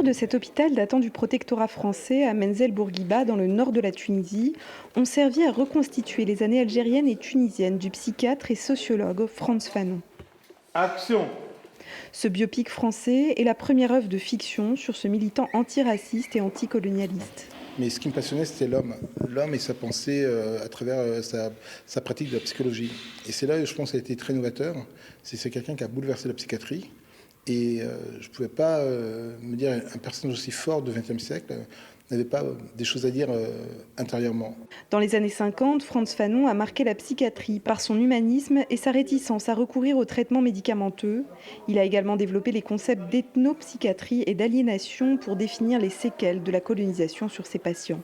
murs de cet hôpital datant du protectorat français à Menzel Bourguiba, dans le nord de la Tunisie, ont servi à reconstituer les années algériennes et tunisiennes du psychiatre et sociologue Frantz Fanon. Action! Ce biopic français est la première œuvre de fiction sur ce militant antiraciste et anticolonialiste. Mais ce qui me passionnait, c'était l'homme. L'homme et sa pensée à travers sa pratique de la psychologie. Et c'est là où je pense qu'il a été très novateur. C'est quelqu'un qui a bouleversé la psychiatrie. Et je ne pouvais pas me dire un personnage aussi fort du XXe siècle n'avait pas des choses à dire intérieurement. Dans les années 50, Frantz Fanon a marqué la psychiatrie par son humanisme et sa réticence à recourir aux traitements médicamenteux. Il a également développé les concepts d'ethnopsychiatrie et d'aliénation pour définir les séquelles de la colonisation sur ses patients.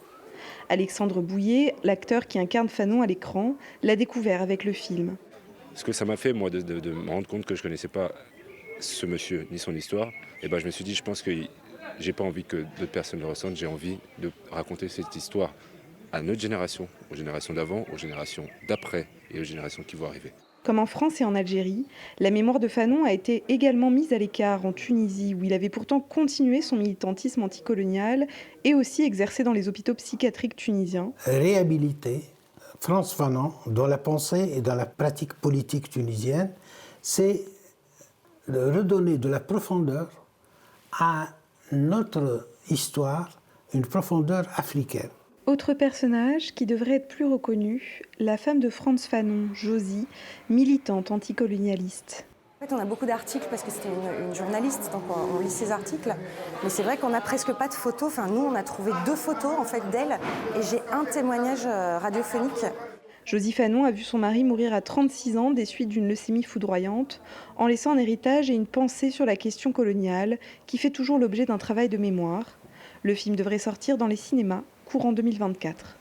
Alexandre Bouillet, l'acteur qui incarne Fanon à l'écran, l'a découvert avec le film. Ce que ça m'a fait, moi, de me rendre compte que je ne connaissais pas ce monsieur ni son histoire, et ben, je me suis dit, je pense que j'ai pas envie que d'autres personnes le ressentent, j'ai envie de raconter cette histoire à notre génération, aux générations d'avant, aux générations d'après et aux générations qui vont arriver. Comme en France et en Algérie, la mémoire de Fanon a été également mise à l'écart en Tunisie, où il avait pourtant continué son militantisme anticolonial et aussi exercé dans les hôpitaux psychiatriques tunisiens. Réhabiliter Frantz Fanon dans la pensée et dans la pratique politique tunisienne, c'est redonner de la profondeur à notre histoire, une profondeur africaine. Autre personnage qui devrait être plus reconnu, la femme de Frantz Fanon, Josie, militante anticolonialiste. En fait, on a beaucoup d'articles parce que c'était une journaliste, donc on lit ses articles. Mais c'est vrai qu'on n'a presque pas de photos. Enfin, nous, on a trouvé 2 photos en fait, d'elle et j'ai un témoignage radiophonique. Josie Fanon a vu son mari mourir à 36 ans des suites d'une leucémie foudroyante, en laissant un héritage et une pensée sur la question coloniale qui fait toujours l'objet d'un travail de mémoire. Le film devrait sortir dans les cinémas courant 2024.